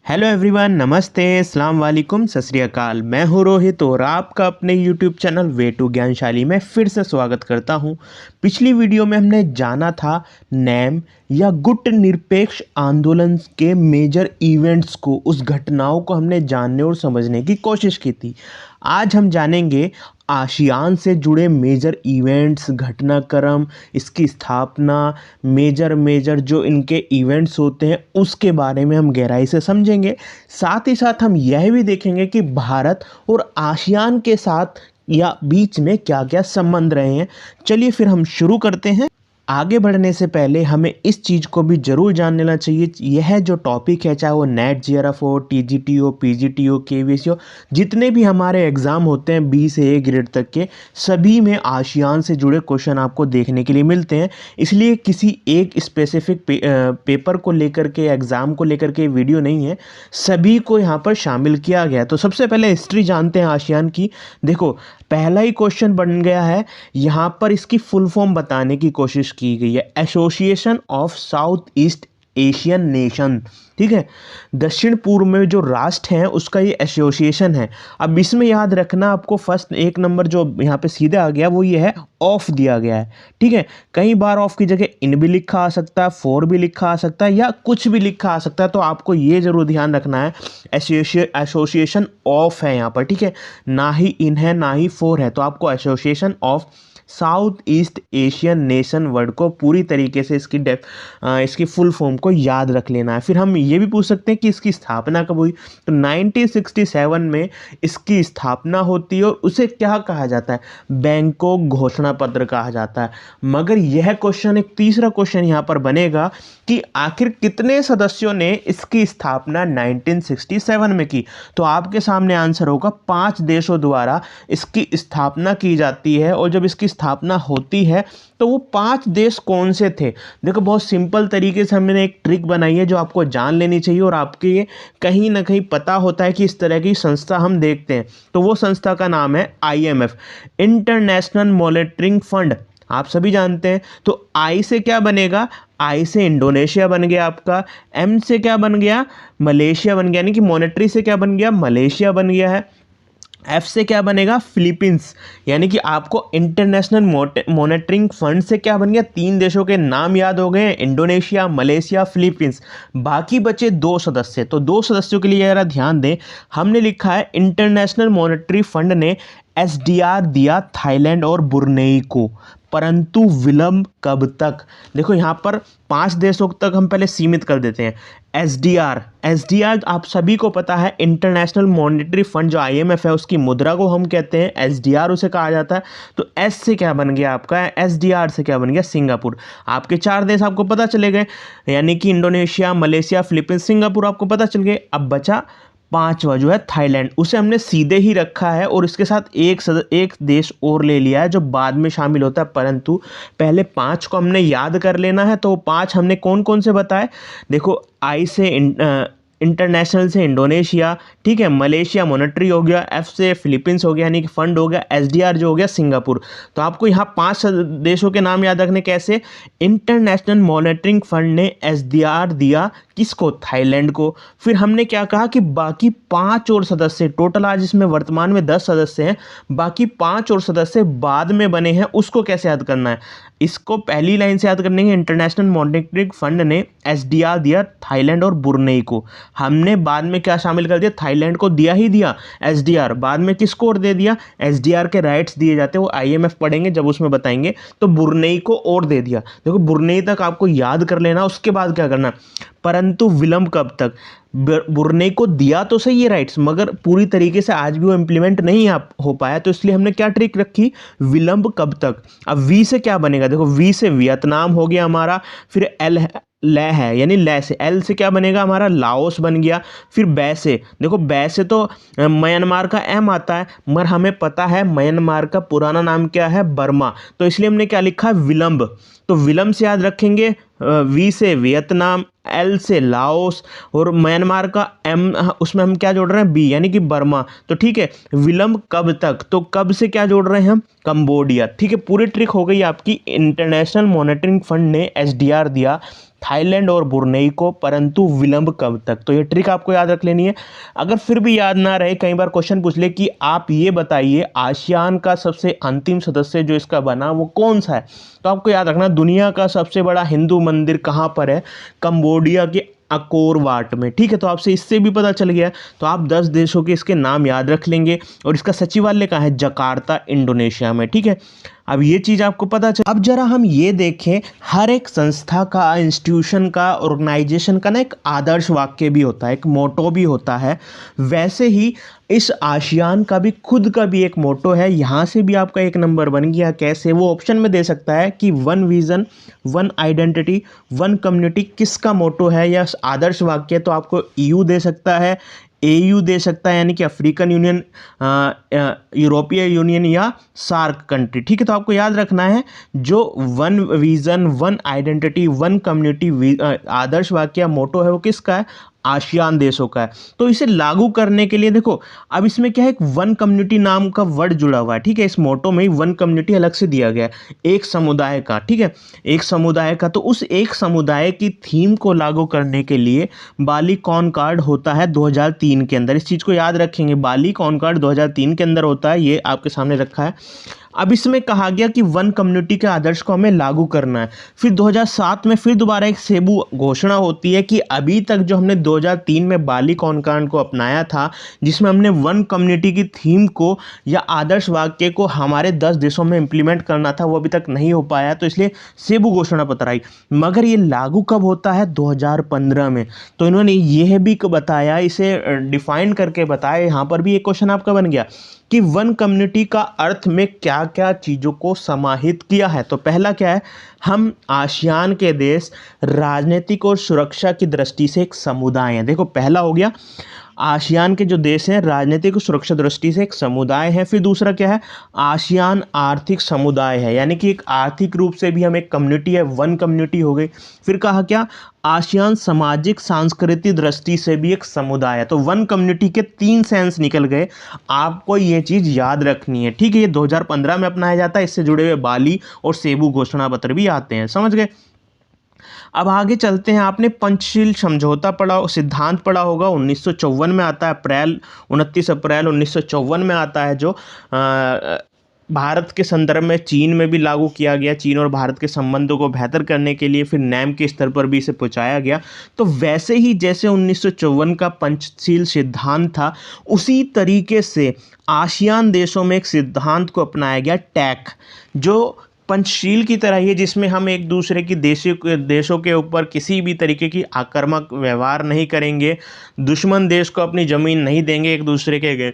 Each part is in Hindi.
हेलो एवरीवन, नमस्ते, अस्सलाम वालेकुम, सत श्री अकाल। मैं हूँ रोहित और आपका अपने यूट्यूब चैनल वे टू ज्ञानशाली में फिर से स्वागत करता हूँ। पिछली वीडियो में हमने जाना था नैम या गुट निरपेक्ष आंदोलन के मेजर इवेंट्स को, उस घटनाओं को हमने जानने और समझने की कोशिश की थी। आज हम जानेंगे आसियान से जुड़े मेजर इवेंट्स, घटनाक्रम, इसकी स्थापना, मेजर जो इनके इवेंट्स होते हैं उसके बारे में हम गहराई से समझेंगे। साथ ही साथ हम यह भी देखेंगे कि भारत और आसियान के साथ या बीच में क्या क्या संबंध रहे हैं। चलिए फिर हम शुरू करते हैं। आगे बढ़ने से पहले हमें इस चीज़ को भी ज़रूर जान लेना चाहिए, यह जो टॉपिक है, चाहे वो नेट जेआरएफ हो, टीजीटी हो, पीजीटी हो, केवीसी हो, जितने भी हमारे एग्ज़ाम होते हैं 20 से ए ग्रेड तक के, सभी में आसियान से जुड़े क्वेश्चन आपको देखने के लिए मिलते हैं। इसलिए किसी एक स्पेसिफिक पेपर को लेकर के, एग्ज़ाम को लेकर के वीडियो नहीं है, सभी को यहाँ पर शामिल किया गया है। तो सबसे पहले हिस्ट्री जानते हैं आसियान की। देखो, पहला ही क्वेश्चन बन गया है, यहाँ पर इसकी फुल फॉर्म बताने की कोशिश की गई है, association of south east Asian nation. ठीक है, दक्षिण पूर्व में जो राष्ट्र हैं उसका ये एसोसिएशन है। अब इसमें याद रखना आपको, फर्स्ट एक नंबर जो यहाँ पे सीधे आ गया वो ये है, ऑफ दिया गया है। ठीक है, कई बार ऑफ की जगह इन भी लिखा आ सकता है, फोर भी लिखा आ सकता है, या कुछ भी लिखा आ सकता है। तो आपको ये जरूर ध्यान रखना है, एसोसिएशन ऑफ है यहाँ पर। ठीक है, ना ही इन है ना ही फोर है, तो आपको association of south east Asian nation word को पूरी तरीके से इसकी फुल फॉर्म को याद रख लेना है। फिर हम ये भी पूछ सकते हैं कि इसकी स्थापना कब हुई। तो 1967 में इसकी स्थापना होती है और उसे क्या कहा जाता है, बैंकॉक घोषणा पत्र कहा जाता है। मगर यह क्वेश्चन, एक तीसरा क्वेश्चन यहाँ पर बनेगा कि आखिर कितने सदस्यों ने इसकी स्थापना 1967 में की। तो आपके सामने आंसर होगा, 5 देशों द्वारा इसकी स्थापना की जाती है। और जब इसकी स्थापना होती है तो वो 5 देश कौन से थे। देखो, बहुत सिंपल तरीके से हमने एक ट्रिक बनाई है जो आपको जान लेनी चाहिए, और आपके ये कहीं ना कहीं पता होता है कि इस तरह की संस्था हम देखते हैं। तो वो संस्था का नाम है IMF, इंटरनेशनल मॉनेटरी फंड। आप सभी जानते हैं। तो आई से क्या बनेगा, आई से इंडोनेशिया बन गया आपका, एम से क्या बन गया, मलेशिया बन गया, यानी कि मॉनेटरी से क्या बन गया, मलेशिया बन गया है। एफ से क्या बनेगा, फिलीपींस, यानी कि आपको इंटरनेशनल मॉनेटरी फंड से क्या बन गया, 3 देशों के नाम याद हो गए, इंडोनेशिया, मलेशिया, फिलीपींस। बाकी बचे 2 सदस्य। तो 2 सदस्यों के लिए जरा ध्यान दें, हमने लिखा है इंटरनेशनल मॉनेटरी फंड ने SDR दिया थाईलैंड और ब्रुनेई को, परंतु विलंब कब तक। देखो, यहाँ पर 5 देशों तक हम पहले सीमित कर देते हैं। एसडीआर आप सभी को पता है, इंटरनेशनल मॉनेटरी फंड जो IMF है उसकी मुद्रा को हम कहते हैं SDR, उसे कहा जाता है। तो एस से क्या बन गया आपका, SDR से क्या बन गया, सिंगापुर। आपके 4 देश आपको पता चले गए, यानी कि इंडोनेशिया, मलेशिया, फिलीपींस, सिंगापुर आपको पता चल गए। अब बचा 5वां जो है थाईलैंड, उसे हमने सीधे ही रखा है और इसके साथ एक देश और ले लिया है जो बाद में शामिल होता है, परंतु पहले 5 को हमने याद कर लेना है। तो 5 हमने कौन कौन से बताए, देखो, आई से इंटरनेशनल से इंडोनेशिया, ठीक है, मलेशिया मॉनेटरी हो गया, एफ से फिलीपींस हो गया यानी कि फंड हो गया, SDR जो हो गया सिंगापुर। तो आपको यहाँ 5 देशों के नाम याद रखने कैसे, इंटरनेशनल मॉनेटरी फंड ने SDR दिया किसको, थाईलैंड को। फिर हमने क्या कहा कि बाकी 5 और सदस्य, टोटल आज इसमें वर्तमान में 10 सदस्य हैं, बाकी 5 और सदस्य बाद में बने हैं, उसको कैसे याद करना है, इसको पहली लाइन से याद करने के, इंटरनेशनल मॉनेटरी फंड ने SDR दिया थाईलैंड और ब्रुनेई को। हमने बाद में क्या शामिल कर दिया, थाईलैंड को दिया ही दिया SDR, बाद में किसको और दे दिया, SDR के राइट्स दिए जाते हैं, वो IMF पढ़ेंगे जब उसमें बताएंगे। तो ब्रुनेई को और दे दिया। देखो, ब्रुनेई तक आपको याद कर लेना, उसके बाद क्या करना, परंतु विलंब कब तक। ब्रुनेई को दिया तो सही है राइट्स, मगर पूरी तरीके से आज भी वो इम्प्लीमेंट नहीं हो पाया, तो इसलिए हमने क्या ट्रिक रखी, विलंब कब तक। अब वी से क्या बनेगा, देखो, वी से वियतनाम हो गया हमारा, फिर ले है, यानी ले से, एल से क्या बनेगा हमारा, लाओस बन गया। फिर बै से, देखो, बै से तो म्यांमार का एम आता है, मगर हमें पता है म्यांमार का पुराना नाम क्या है, बर्मा, तो इसलिए हमने क्या लिखा है, विलंब। तो विलंब से याद रखेंगे, वी से वियतनाम, एल से लाओस, और म्यांमार का एम, उसमें हम क्या जोड़ रहे हैं, बी, यानी कि बर्मा। तो ठीक है, विलंब कब तक, तो कब से क्या जोड़ रहे हैं हम, कंबोडिया। ठीक है, पूरी ट्रिक हो गई आपकी। इंटरनेशनल मॉनेटरी फंड ने SDR दिया थाईलैंड और ब्रुनेई को, परंतु विलंब कब तक। तो ये ट्रिक आपको याद रख लेनी है। अगर फिर भी याद ना रहे, कई बार क्वेश्चन पूछ ले कि आप ये बताइए आसियान का सबसे अंतिम सदस्य जो इसका बना वो कौन सा है, तो आपको याद रखना दुनिया का सबसे बड़ा हिंदू मंदिर कहाँ पर है, कंबोडिया के अकोर वाट में। ठीक है, तो आपसे इससे भी पता चल गया। तो आप 10 देशों के इसके नाम याद रख लेंगे। और इसका सचिवालय कहाँ है, जकार्ता इंडोनेशिया में। ठीक है, अब ये चीज़ आपको पता चल। अब जरा हम ये देखें, हर एक संस्था का, इंस्टीट्यूशन का, ऑर्गेनाइजेशन का ना एक आदर्श वाक्य भी होता है, एक मोटो भी होता है। वैसे ही इस आसियान का भी खुद का भी एक मोटो है। यहाँ से भी आपका एक नंबर बन गया। कैसे, वो ऑप्शन में दे सकता है कि one vision, one identity, one community किसका मोटो है या आदर्श वाक्य। तो आपको ईयू दे सकता है, एयू दे सकता है यानी कि अफ्रीकन यूनियन, यूरोपीय यूनियन या सार्क कंट्री। ठीक है, तो आपको याद रखना है जो one vision, one identity, one community आदर्श वाक्य मोटो है वो किसका है, आसियान देशों का है। तो इसे लागू करने के लिए देखो, अब इसमें क्या है, एक वन कम्युनिटी नाम का वर्ड जुड़ा हुआ है। ठीक है, इस मोटो में ही वन कम्युनिटी अलग से दिया गया है, एक समुदाय का। ठीक है, एक समुदाय का। तो उस एक समुदाय की थीम को लागू करने के लिए बाली कॉनकॉर्ड होता है 2003 के अंदर। इस चीज़ को याद रखेंगे, बाली कॉनकॉर्ड 2003 के अंदर होता है, ये आपके सामने रखा है। अब इसमें कहा गया कि वन कम्युनिटी के आदर्श को हमें लागू करना है। फिर 2007 में फिर दोबारा एक सेबू घोषणा होती है कि अभी तक जो हमने 2003 में बाली कॉनकॉर्ड को अपनाया था, जिसमें हमने वन कम्युनिटी की थीम को या आदर्श वाक्य को हमारे 10 देशों में इंप्लीमेंट करना था, वो अभी तक नहीं हो पाया। तो इसलिए सेबू घोषणा पत्र आई। मगर ये लागू कब होता है, 2015 में। तो इन्होंने यह भी बताया, इसे डिफाइन करके बताया। यहाँ पर भी एक क्वेश्चन आपका बन गया कि वन कम्युनिटी का अर्थ में क्या क्या चीज़ों को समाहित किया है। तो पहला क्या है, हम आसियान के देश राजनीतिक और सुरक्षा की दृष्टि से एक समुदाय हैं। देखो, पहला हो गया आसियान के जो देश हैं राजनीतिक और सुरक्षा दृष्टि से एक समुदाय है। फिर दूसरा क्या है, आसियान आर्थिक समुदाय है, यानी कि एक आर्थिक रूप से भी हम एक कम्युनिटी है, वन कम्युनिटी हो गई। फिर कहा क्या, आसियान सामाजिक सांस्कृतिक दृष्टि से भी एक समुदाय है। तो वन कम्युनिटी के 3 सेंस निकल गए। आपको ये चीज़ याद रखनी है। ठीक है, ये 2015 में अपनाया जाता है। इससे जुड़े हुए बाली और सेबू घोषणा पत्र भी आते हैं, समझ गए। अब आगे चलते हैं। आपने पंचशील समझौता पढ़ा, सिद्धांत पढ़ा होगा, 1954 में आता है, 29 अप्रैल 1954 में आता है, जो भारत के संदर्भ में चीन में भी लागू किया गया। चीन और भारत के संबंधों को बेहतर करने के लिए फिर नैम के स्तर पर भी इसे पहुंचाया गया। तो वैसे ही जैसे 1954 का पंचशील सिद्धांत था, उसी तरीके से आसियान देशों में एक सिद्धांत को अपनाया गया, टैक, जो पंचशील की तरह ही है, जिसमें हम एक दूसरे की देशों के ऊपर किसी भी तरीके की आक्रामक व्यवहार नहीं करेंगे, दुश्मन देश को अपनी ज़मीन नहीं देंगे, एक दूसरे के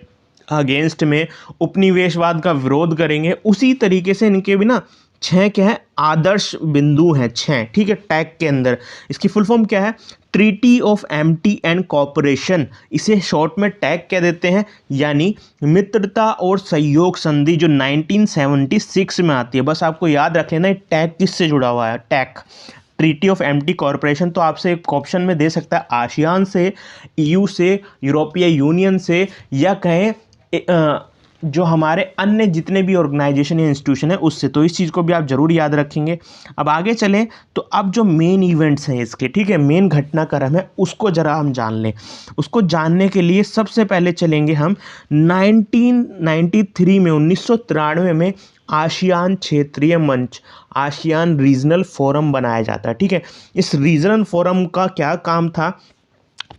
अगेंस्ट में उपनिवेशवाद का विरोध करेंगे। उसी तरीके से इनके भी ना 6 क्या है, आदर्श बिंदु हैं 6। ठीक है, टैग के अंदर इसकी फुल फॉर्म क्या है, treaty of Amity and cooperation, इसे शॉर्ट में टैग कह देते हैं, यानी मित्रता और सहयोग संधि, जो 1976 में आती है। बस आपको याद रख लेना टैग किससे जुड़ा हुआ है, tag, treaty of Amity corporation. तो आपसे एक ऑप्शन में दे सकता है आसियान से, ईयू से, यूरोपीय यूनियन से, या कहें जो हमारे अन्य जितने भी ऑर्गेनाइजेशन या इंस्टीट्यूशन है उससे। तो इस चीज़ को भी आप जरूर याद रखेंगे। अब आगे चलें, तो अब जो मेन इवेंट्स हैं इसके, ठीक है, मेन घटनाक्रम है, उसको जरा हम जान लें। उसको जानने के लिए सबसे पहले चलेंगे हम 1993 में, 1993 में आसियान क्षेत्रीय मंच, आसियान रीजनल फोरम बनाया जाता है। ठीक है, इस रीजनल फोरम का क्या काम था,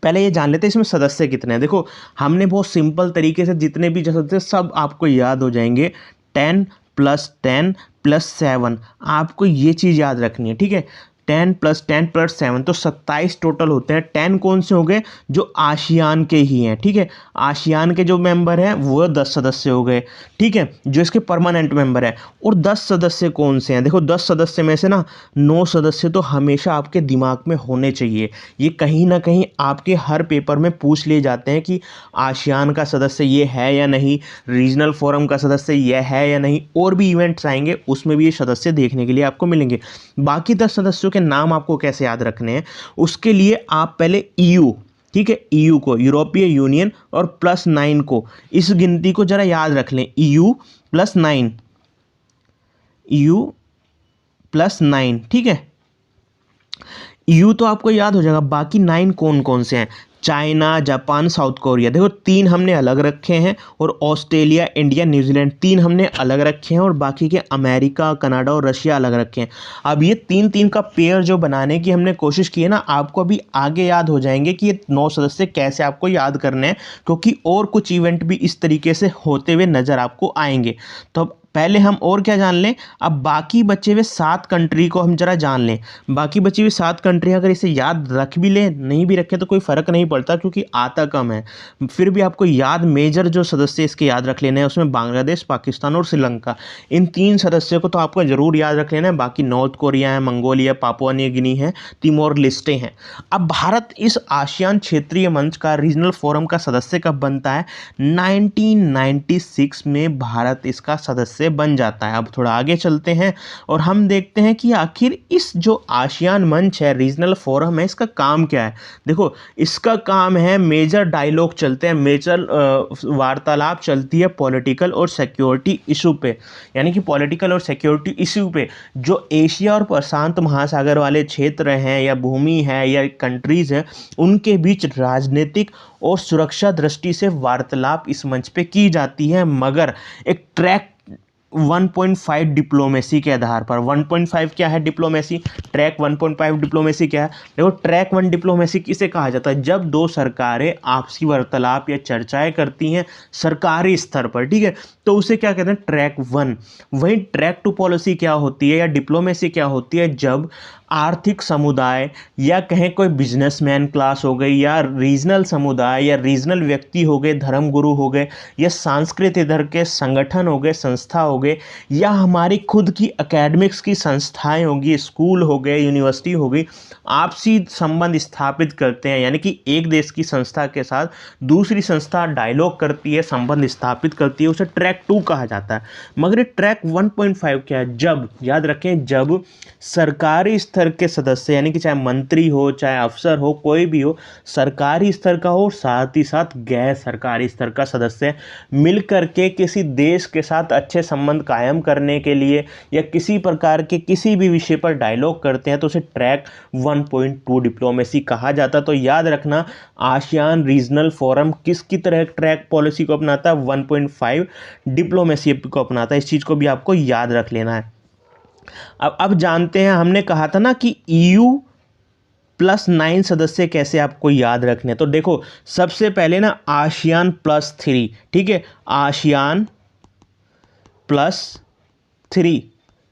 पहले ये जान लेते हैं इसमें सदस्य कितने हैं। देखो, हमने बहुत सिंपल तरीके से जितने भी सदस्य सब आपको याद हो जाएंगे, 10 + 10 + 7, आपको ये चीज़ याद रखनी है। ठीक है, 10 + 10 + 7, तो 27 टोटल होते हैं। 10 कौन से हो गए, जो आसियान के ही हैं। ठीक है, आसियान के जो मेंबर हैं वो 10 सदस्य हो गए। ठीक है, जो इसके परमानेंट मेंबर हैं। और 10 सदस्य कौन से हैं, देखो 10 सदस्य में से ना 9 सदस्य तो हमेशा आपके दिमाग में होने चाहिए। ये कहीं ना कहीं आपके हर पेपर में पूछ लिए जाते हैं कि आसियान का सदस्य ये है या नहीं, रीजनल फोरम का सदस्य ये है या नहीं। और भी इवेंट्स आएंगे उसमें भी ये सदस्य देखने के लिए आपको मिलेंगे। बाकी 10 सदस्यों के नाम आपको कैसे याद रखने हैं, उसके लिए आप पहले ईयू, ठीक है, ईयू को, यूरोपीय यूनियन, और +9 को, इस गिनती को जरा याद रख लें, ईयू +9, ईयू +9। ठीक है, यू तो आपको याद हो जाएगा, बाकी 9 कौन कौन से हैं? China, Japan, south Korea. देखो 3 हमने अलग रखे हैं, और ऑस्ट्रेलिया, इंडिया, न्यूजीलैंड 3 हमने अलग रखे हैं, और बाकी के अमेरिका, कनाडा और रशिया अलग रखे हैं। अब ये 3-3 का पेयर जो बनाने की हमने कोशिश की है ना, आपको अभी आगे याद हो जाएंगे कि ये 9 सदस्य कैसे आपको याद करने हैं, क्योंकि और कुछ इवेंट भी इस तरीके से होते हुए नज़र आपको आएंगे। तो अब पहले हम और क्या जान लें, अब बाकी बचे हुए 7 कंट्री को हम जरा जान लें। बाकी बची हुई 7 कंट्री अगर इसे याद रख भी लें, नहीं भी रखें तो कोई फ़र्क नहीं पड़ता, क्योंकि आता कम है। फिर भी आपको याद मेजर जो सदस्य इसके याद रख लेने हैं, उसमें बांग्लादेश, पाकिस्तान और श्रीलंका। इन 3 सदस्यों को तो आपको ज़रूर याद रख लेना है। बाकी नॉर्थ कोरिया है, मंगोलिया, पापुआ न्यू गिनी है, तिमोर लिस्टे हैं। अब भारत इस आसियान क्षेत्रीय मंच का, रीजनल फोरम का सदस्य कब बनता है? 1996 में भारत इसका सदस्य बन जाता है। अब थोड़ा आगे चलते हैं और हम देखते हैं कि आखिर इस जो आसियान मंच है, रीजनल फोरम है, इसका काम क्या है। देखो इसका काम है, मेजर डायलॉग चलते हैं, मेजर वार्तालाप चलती है पॉलिटिकल और सिक्योरिटी इशू पे, यानी कि पॉलिटिकल और सिक्योरिटी इशू पे जो एशिया और प्रशांत महासागर वाले क्षेत्र हैं, या भूमि है, या कंट्रीज हैं, उनके बीच राजनीतिक और सुरक्षा दृष्टि से वार्तालाप इस मंच पे की जाती है, मगर एक ट्रैक 1.5 डिप्लोमेसी के आधार पर। 1.5 क्या है डिप्लोमेसी, ट्रैक 1.5 डिप्लोमेसी क्या है? देखो ट्रैक 1 डिप्लोमेसी किसे कहा जाता है? जब दो सरकारें आपसी वार्तालाप या चर्चाएं करती हैं सरकारी स्तर पर, ठीक है, तो उसे क्या कहते हैं? ट्रैक 1। वहीं ट्रैक 2 पॉलिसी क्या होती है, या डिप्लोमेसी क्या होती है? जब आर्थिक समुदाय, या कहें कोई बिजनेसमैन क्लास हो गई, या रीजनल समुदाय, या रीजनल व्यक्ति हो गए, धर्मगुरु हो गए, या सांस्कृतिक इधर के संगठन हो गए, संस्था हो गए, या हमारी खुद की एकेडमिक्स की संस्थाएं होगी, स्कूल हो गए, यूनिवर्सिटी हो गई, आपसी संबंध स्थापित करते हैं, यानी कि एक देश की संस्था के साथ दूसरी संस्था डायलॉग करती है, संबंध स्थापित करती है, उसे ट्रैक 2 कहा जाता है। मगर ट्रैक 1.5 क्या है? जब, याद रखें, जब सरकारी स्तर के सदस्य, यानी कि चाहे मंत्री हो, चाहे अफसर हो, कोई भी हो, सरकारी स्तर का हो, साथ ही साथ गैर सरकारी स्तर का सदस्य मिल करके किसी देश के साथ अच्छे संबंध कायम करने के लिए, या किसी प्रकार के किसी भी विषय पर डायलॉग करते हैं, तो उसे ट्रैक 1.2 डिप्लोमेसी कहा जाता है। तो याद रखना, आसियान रीजनल फोरम किसकी तरह ट्रैक पॉलिसी को अपनाता है? 1.5 डिप्लोमेसी को अपनाता है। इस चीज़ को भी आपको याद रख लेना है। अब जानते हैं, हमने कहा था ना कि EU प्लस 9 सदस्य कैसे आपको याद रखने हैं। तो देखो सबसे पहले ना आसियान प्लस 3, ठीक है, आसियान प्लस 3,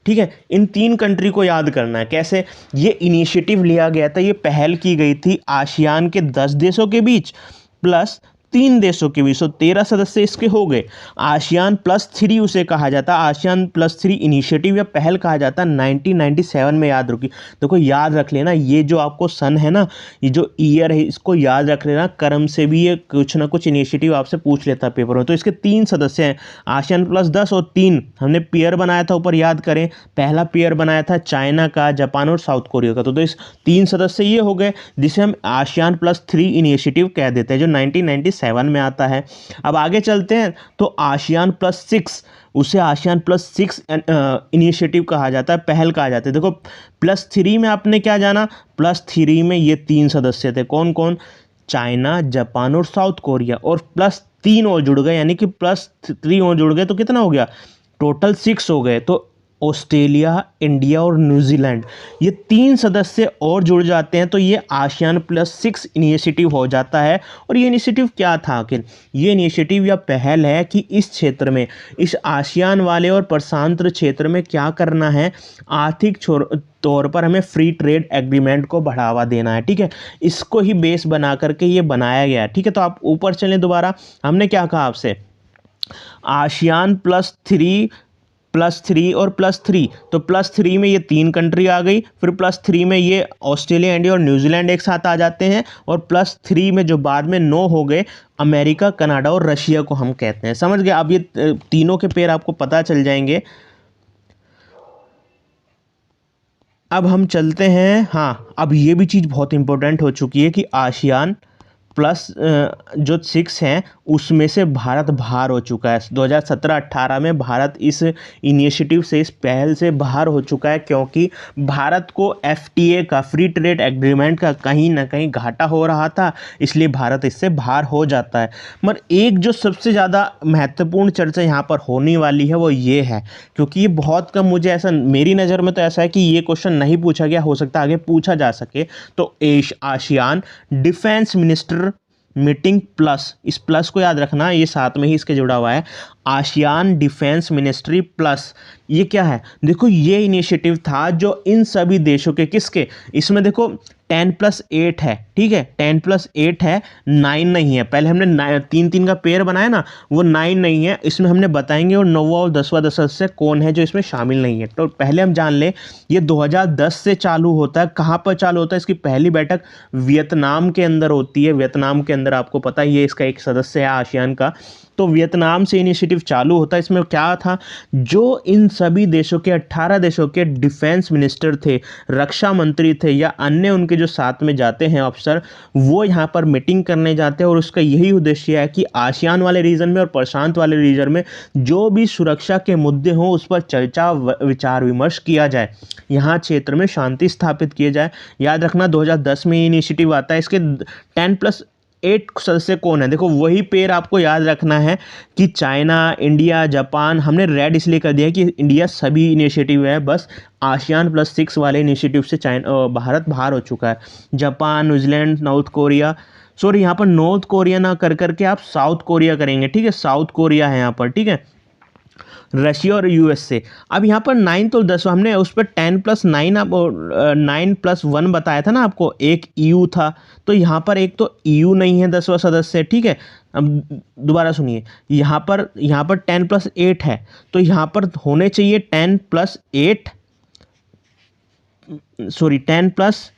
ठीक है, इन 3 कंट्री को याद करना है। कैसे? ये इनिशिएटिव लिया गया था, ये पहल की गई थी आसियान के 10 देशों के बीच प्लस 3 देशों के बीच, तो 13 सदस्य इसके हो गए। आसियान प्लस 3 उसे कहा जाता है, आसियान प्लस 3 इनिशिएटिव या पहल कहा जाता है। 1997 में याद रखिए, देखो याद रख लेना, ये जो आपको सन है ना, ये जो ईयर है, इसको याद रख लेना, क्रम से भी ये कुछ ना कुछ इनिशिएटिव आपसे पूछ लेता है पेपर में। तो इसके 3 सदस्य हैं, आसियान प्लस 10 और 3 हमने पेयर बनाया था, ऊपर याद करें, पहला पेयर बनाया था चाइना का, जापान और साउथ कोरिया का। तो इस 3 सदस्य ये हो गए, जिसे हम आसियान प्लस 3 इनिशिएटिव कह देते हैं, जो 1997 में आता है। अब आगे चलते हैं, तो आसियान प्लस 6, उसे आसियान प्लस 6 इनिशिएटिव कहा जाता है, पहल कहा जाता है। देखो प्लस 3 में आपने क्या जाना? प्लस 3 में ये 3 सदस्य थे, कौन कौन? चाइना, जापान और साउथ कोरिया, और प्लस 3 और जुड़ गए, यानी कि प्लस 3 और जुड़ गए तो कितना हो गया? टोटल 6 हो गए। तो ऑस्ट्रेलिया, इंडिया और न्यूजीलैंड, ये 3 सदस्य और जुड़ जाते हैं, तो ये आसियान प्लस 6 इनिशिएटिव हो जाता है। और ये इनिशिएटिव क्या था आखिर? ये इनिशिएटिव या पहल है कि इस क्षेत्र में, इस आसियान वाले और प्रशांत क्षेत्र में क्या करना है, आर्थिक तौर पर हमें फ्री ट्रेड एग्रीमेंट को बढ़ावा देना है, ठीक है, इसको ही बेस बना करके ये बनाया गया है, ठीक है। तो आप ऊपर चलें दोबारा, हमने क्या कहा आपसे? आसियान प्लस 3 और प्लस 3, तो प्लस 3 में ये 3 कंट्री आ गई, फिर प्लस 3 में ये ऑस्ट्रेलिया, इंडिया और न्यूजीलैंड एक साथ आ जाते हैं, और प्लस 3 में जो बाद में 9 हो गए, अमेरिका, कनाडा और रशिया को हम कहते हैं। समझ गए? अब ये तीनों के पेयर आपको पता चल जाएंगे। अब हम चलते हैं, हाँ, अब ये भी चीज़ बहुत इंपॉर्टेंट हो चुकी है कि आसियान प्लस जो 6 हैं उसमें से भारत बाहर हो चुका है। 2017-18 में भारत इस इनिशिएटिव से, इस पहल से बाहर हो चुका है, क्योंकि भारत को FTA का, फ्री ट्रेड एग्रीमेंट का कहीं ना कहीं घाटा हो रहा था, इसलिए भारत इससे बाहर हो जाता है। मगर एक जो सबसे ज़्यादा महत्वपूर्ण चर्चा यहाँ पर होने वाली है वो ये है, क्योंकि ये बहुत कम, मुझे ऐसा, मेरी नज़र में तो ऐसा है कि ये क्वेश्चन नहीं पूछा गया, हो सकता है आगे पूछा जा सके। तो ASEAN defence minister meeting plus, इस प्लस को याद रखना, ये साथ में ही इसके जुड़ा हुआ है, आसियान डिफेंस मिनिस्ट्री प्लस। ये क्या है? देखो, ये इनिशिएटिव था जो इन सभी देशों के, किसके, इसमें देखो 10+8 है, ठीक है, 10+8 है, 9 नहीं है। पहले हमने 3-3 का पेयर बनाया ना, वो 9 नहीं है, इसमें हमने बताएंगे और 9वां और 10वां सदस्य कौन है जो इसमें शामिल नहीं है। तो पहले हम जान ले, ये 2010 से चालू होता है। कहाँ पर चालू होता है? इसकी पहली बैठक वियतनाम के अंदर होती है। वियतनाम के अंदर, आपको पता है ये इसका एक सदस्य है आसियान का, तो वियतनाम से इनिशिएटिव चालू होता है। इसमें क्या था, जो इन सभी देशों के 18 देशों के डिफेंस मिनिस्टर थे, रक्षा मंत्री थे, या अन्य उनके जो साथ में जाते हैं अफसर, वो यहाँ पर मीटिंग करने जाते हैं, और उसका यही उद्देश्य है कि आसियान वाले रीजन में और प्रशांत वाले रीजन में जो भी सुरक्षा के मुद्दे हों उस पर चर्चा, विचार विमर्श किया जाए, यहाँ क्षेत्र में शांति स्थापित किए जाए। याद रखना 2010 में इनिशिएटिव आता है। इसके 10+8 सदस्य कौन है? देखो, वही पेयर आपको याद रखना है कि चाइना, इंडिया, जापान, हमने रेड इसलिए कर दिया कि इंडिया सभी इनिशिएटिव है, बस आसियान +6 वाले इनिशिएटिव से भारत बाहर हो चुका है। Japan, New Zealand, south Korea, sorry यहाँ पर नॉर्थ कोरिया ना कर करके आप साउथ कोरिया करेंगे, ठीक है, साउथ कोरिया है यहाँ पर, ठीक है, रशिया और USA। अब यहाँ पर 9 तो 10, हमने उस पर 10+9, आप 9+1 बताया था ना आपको, एक EU था, तो यहाँ पर एक तो EU नहीं है 10वां सदस्य, ठीक है। अब दोबारा सुनिए, यहाँ पर 10+8 है, तो यहाँ पर होने चाहिए 10+8, सॉरी 10+10,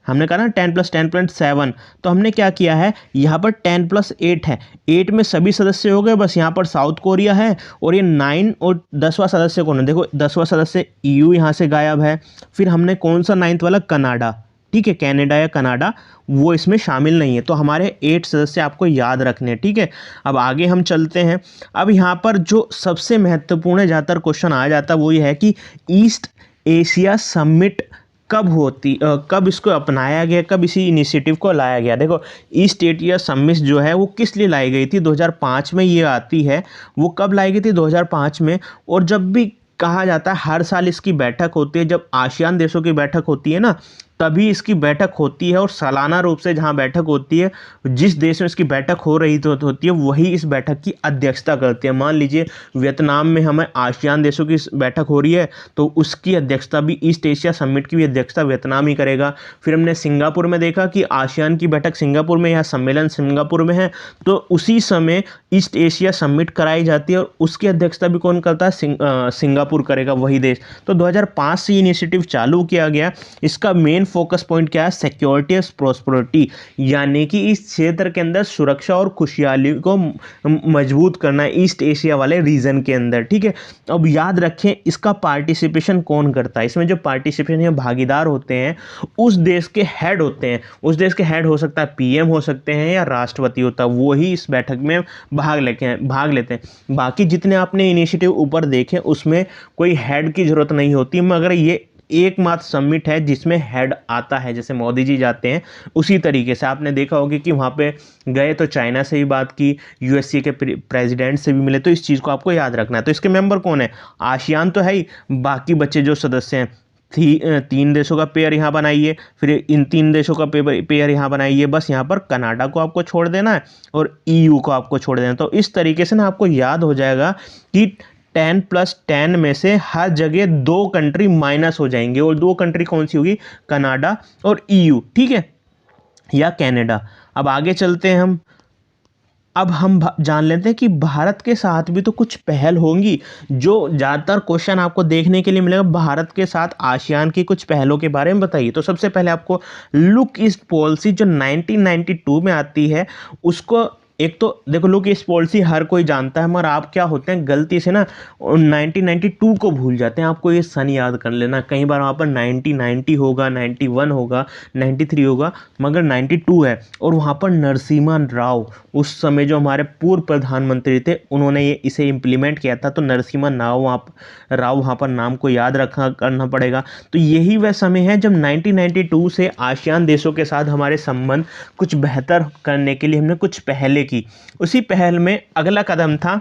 हमने कहा ना 10+10.7, तो हमने क्या किया है, यहाँ पर 10+8 है, 8 में सभी सदस्य हो गए, बस यहाँ पर साउथ कोरिया है, और ये 9 और 10वां सदस्य कौन है? देखो, 10वां सदस्य EU यहाँ से गायब है। फिर हमने कौन सा 9th वाला? कनाडा, ठीक है, कनाडा या कनाडा, वो इसमें शामिल नहीं है। तो हमारे 8 सदस्य आपको याद रखने हैं, ठीक है। अब आगे हम चलते हैं। अब यहाँ पर जो सबसे महत्वपूर्ण है, ज़्यादातर क्वेश्चन आ जाता है, वो ये है कि ईस्ट एशिया समिट कब इसको अपनाया गया, कब इसी इनिशिएटिव को लाया गया? देखो, ईस्ट एशिया समिट जो है वो किस लिए लाई गई थी? 2005 में ये आती है। वो कब लाई गई थी? 2005 में। और जब भी कहा जाता है हर साल इसकी बैठक होती है, जब आसियान देशों की बैठक होती है ना, तभी इसकी बैठक होती है, और सालाना रूप से जहां बैठक होती है, जिस देश में इसकी बैठक हो रही होती है वही इस बैठक की अध्यक्षता करते हैं। मान लीजिए वियतनाम में हमें आसियान देशों की बैठक हो रही है, तो उसकी अध्यक्षता भी, ईस्ट एशिया समिट की भी अध्यक्षता वियतनाम ही करेगा। फिर हमने सिंगापुर में देखा कि आसियान की बैठक सिंगापुर में, या सम्मेलन सिंगापुर में है, तो उसी समय ईस्ट एशिया समिट कराई जाती है, और उसकी अध्यक्षता भी कौन करता है? सिंगापुर करेगा, वही देश। तो 2005 से इनिशिएटिव चालू किया गया। इसका मेन फोकस पॉइंट क्या है? सिक्योरिटी और प्रॉस्पेरिटी, यानी कि इस क्षेत्र के अंदर सुरक्षा और खुशहाली को मजबूत करना है, ईस्ट एशिया वाले रीजन के अंदर, ठीक है। अब याद रखें, इसका पार्टिसिपेशन कौन करता है? इसमें जो पार्टिसिपेशन या भागीदार होते हैं, उस देश के हेड होते हैं। उस देश के हेड हो सकता है PM हो सकते हैं, या राष्ट्रपति होता है, वो ही इस बैठक में भाग लेते हैं। बाकी जितने आपने इनिशिएटिव ऊपर देखे, उसमें कोई हेड की जरूरत नहीं होती, मगर ये एकमात्र समिट है जिसमें हेड आता है। जैसे मोदी जी जाते हैं, उसी तरीके से आपने देखा होगा कि वहाँ पे गए तो चाइना से भी बात की, USA के प्रेसिडेंट से भी मिले, तो इस चीज़ को आपको याद रखना है। तो इसके मेंबर कौन है? आसियान तो है ही, बाकी बच्चे जो सदस्य हैं, 3 देशों का पेयर यहाँ बनाइए, फिर इन 3 देशों का पेयर यहाँ बनाइए, बस यहाँ पर कनाडा को आपको छोड़ देना है और EU को आपको छोड़ देना। तो इस तरीके से ना आपको याद हो जाएगा कि 10+10 में से हर जगह 2 कंट्री माइनस हो जाएंगे, और 2 कंट्री कौन सी होगी? कनाडा और EU, ठीक है, या कनाडा। अब आगे चलते हैं हम। अब हम जान लेते हैं कि भारत के साथ भी तो कुछ पहल होंगी। जो ज़्यादातर क्वेश्चन आपको देखने के लिए मिलेगा, भारत के साथ आसियान की कुछ पहलों के बारे में बताइए। तो सबसे पहले आपको लुक ईस्ट पॉलिसी जो 1992 में आती है, उसको एक तो देखो लुक ईस्ट पॉलिसी हर कोई जानता है, मगर आप क्या होते हैं गलती से ना 1992 को भूल जाते हैं। आपको ये सन याद कर लेना, कई बार वहाँ पर 1990 होगा, 91 होगा, 93 होगा, मगर 92 है। और वहाँ पर नरसिम्हा राव उस समय जो हमारे पूर्व प्रधानमंत्री थे, उन्होंने ये इसे इम्प्लीमेंट किया था। तो नरसिम्हा राव वहाँ पर नाम को याद रखा करना पड़ेगा। तो यही वह समय है जब 1992 से आसियान देशों के साथ हमारे संबंध कुछ बेहतर करने के लिए हमने कुछ पहले की। उसी पहल में अगला कदम था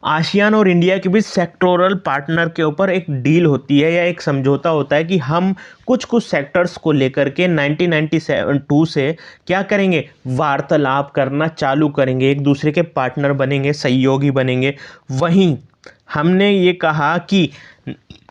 आसियान और इंडिया के बीच सेक्टोरल पार्टनर के ऊपर एक डील होती है या एक समझौता होता है कि हम कुछ कुछ सेक्टर्स को लेकर के 1992 से क्या करेंगे, वार्तालाप करना चालू करेंगे, एक दूसरे के पार्टनर बनेंगे, सहयोगी बनेंगे। वहीं हमने ये कहा कि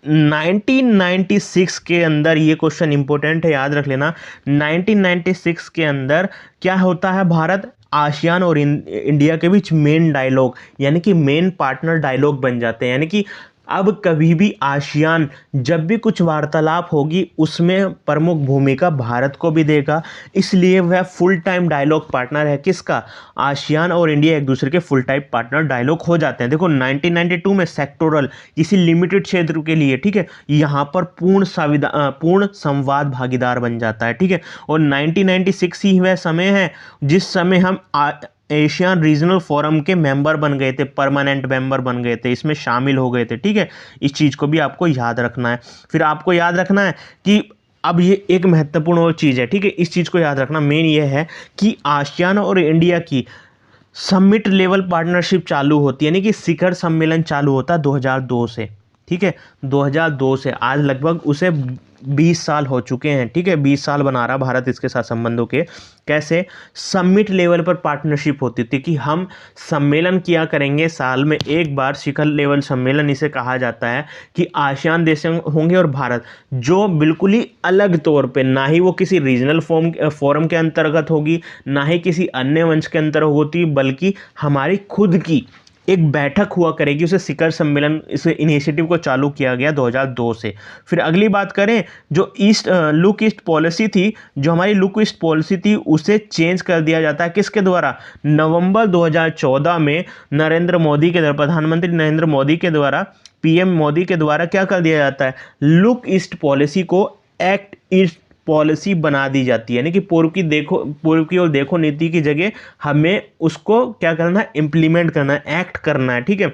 1996 के अंदर, ये क्वेश्चन इंपॉर्टेंट है, याद रख लेना, 1996 के अंदर क्या होता है, भारत आसियान और इंडिया के बीच मेन डायलॉग यानी कि मेन पार्टनर डायलॉग बन जाते हैं। यानी कि अब कभी भी आसियान जब भी कुछ वार्तालाप होगी उसमें प्रमुख भूमिका भारत को भी देगा, इसलिए वह फुल टाइम डायलॉग पार्टनर है। किसका? आसियान और इंडिया एक दूसरे के फुल टाइम पार्टनर डायलॉग हो जाते हैं। देखो 1992 में सेक्टोरल किसी लिमिटेड क्षेत्र के लिए, ठीक है, यहाँ पर पूर्ण संवाद भागीदार बन जाता है, ठीक है। और 1996 ही वह समय है जिस समय हम एशियन रीजनल फोरम के मेंबर बन गए थे, परमानेंट मेंबर बन गए थे, इसमें शामिल हो गए थे, ठीक है। इस चीज़ को भी आपको याद रखना है। फिर आपको याद रखना है कि अब ये एक महत्वपूर्ण और चीज़ है, ठीक है, इस चीज़ को याद रखना। मेन ये है कि आसियान और इंडिया की समिट लेवल पार्टनरशिप चालू होती है, यानी कि शिखर सम्मेलन चालू होता है 2002 से, ठीक है। 2002 से आज लगभग उसे 20 साल हो चुके हैं, ठीक है। 20 साल बना रहा भारत इसके साथ संबंधों के। कैसे? समिट लेवल पर पार्टनरशिप होती थी कि हम सम्मेलन किया करेंगे साल में एक बार, शिखर लेवल सम्मेलन इसे कहा जाता है, कि आसियान देश होंगे और भारत, जो बिल्कुल ही अलग तौर पे, ना ही वो किसी रीजनल फोरम के अंतर्गत होगी, ना ही किसी अन्य मंच के अंतर्गत होती, बल्कि हमारी खुद की एक बैठक हुआ करेगी। उसे शिखर सम्मेलन, इस इनिशिएटिव को चालू किया गया 2002 से। फिर अगली बात करें, जो लुक ईस्ट पॉलिसी थी, जो हमारी लुक ईस्ट पॉलिसी थी, उसे चेंज कर दिया जाता है। किसके द्वारा? नवंबर 2014 में नरेंद्र मोदी के द्वारा, प्रधानमंत्री नरेंद्र मोदी के द्वारा, पीएम मोदी के द्वारा क्या कर दिया जाता है, लुक ईस्ट पॉलिसी को एक्ट ईस्ट पॉलिसी बना दी जाती है। यानी कि पूर्व की ओर देखो नीति की जगह हमें उसको क्या करना है, इम्प्लीमेंट करना है, एक्ट करना है, ठीक है।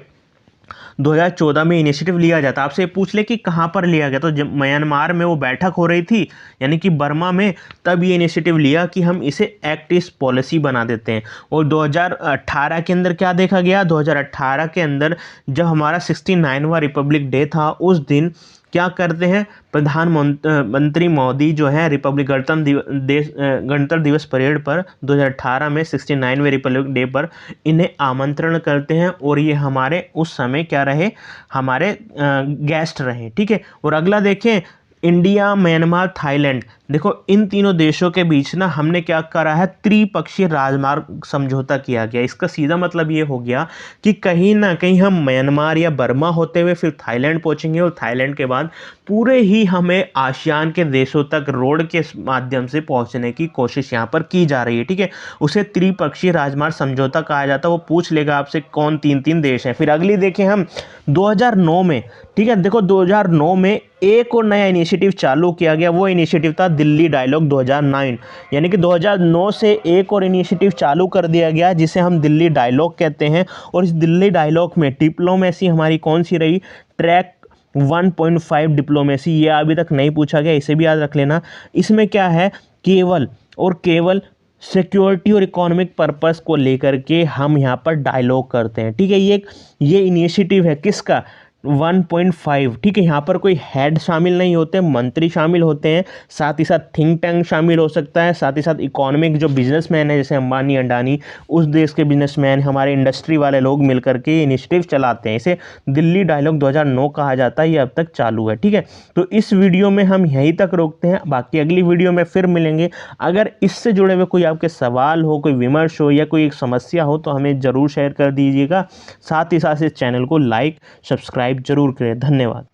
2014 में इनिशिएटिव लिया जाता है। आपसे ये पूछ ले कि कहाँ पर लिया गया, तो जब म्यांमार में वो बैठक हो रही थी, यानी कि बर्मा में, तब ये इनिशिएटिव लिया कि हम इसे एक्ट ईस्ट पॉलिसी बना देते हैं। और 2018 के अंदर क्या देखा गया, 2018 के अंदर जब हमारा 69वां रिपब्लिक डे था, उस दिन क्या करते हैं, प्रधानमंत्री मोदी जो है रिपब्लिक गणतंत्र दिवस परेड पर 2018 में 69वें रिपब्लिक डे पर इन्हें आमंत्रण करते हैं, और ये हमारे उस समय क्या रहे, हमारे गेस्ट रहे, ठीक है। और अगला देखें, इंडिया, म्यांमार, थाईलैंड, देखो इन तीनों देशों के बीच ना हमने क्या करा है, त्रिपक्षीय राजमार्ग समझौता किया गया। इसका सीधा मतलब ये हो गया कि कहीं ना कहीं हम म्यांमार या बर्मा होते हुए फिर थाईलैंड पहुंचेंगे, और थाईलैंड के बाद पूरे ही हमें आसियान के देशों तक रोड के माध्यम से पहुंचने की कोशिश यहाँ पर की जा रही है, ठीक है। उसे त्रिपक्षीय राजमार्ग समझौता कहा जाता है। वो पूछ लेगा आपसे कौन तीन देश हैं। फिर अगली देखें हम 2009 में, ठीक है, देखो 2009 में एक और नया इनिशिएटिव चालू किया गया। वो इनिशिएटिव था दिल्ली डायलॉग 2009, यानी कि 2009 से एक और इनिशिएटिव चालू कर दिया गया जिसे हम दिल्ली डायलॉग कहते हैं। और इस दिल्ली डायलॉग में डिप्लोमेसी हमारी कौन सी रही, ट्रैक 1.5 डिप्लोमेसी, ये अभी तक नहीं पूछा गया, इसे भी याद रख लेना। इसमें क्या है, केवल सिक्योरिटी और इकोनॉमिक पर्पस को लेकर के हम यहाँ पर डायलॉग करते हैं, ठीक है। ये इनिशिएटिव है किसका, 1.5, ठीक है। यहाँ पर कोई हेड शामिल नहीं होते, मंत्री शामिल होते हैं, साथ ही साथ थिंक टैंक शामिल हो सकता है, साथ ही साथ इकोनॉमिक जो बिजनेसमैन है, जैसे अंबानी, अडानी, उस देश के बिजनेसमैन, हमारे इंडस्ट्री वाले लोग मिलकर के इनिशिएटिव चलाते हैं। इसे दिल्ली डायलॉग 2009 कहा जाता है। ये अब तक चालू है, ठीक है। तो इस वीडियो में हम यहीं तक रोकते हैं, बाकी अगली वीडियो में फिर मिलेंगे। अगर इससे जुड़े हुए कोई आपके सवाल हो, कोई विमर्श हो या कोई समस्या हो तो हमें ज़रूर शेयर कर दीजिएगा। साथ ही साथ इस चैनल को लाइक, सब्सक्राइब जरूर करें। धन्यवाद।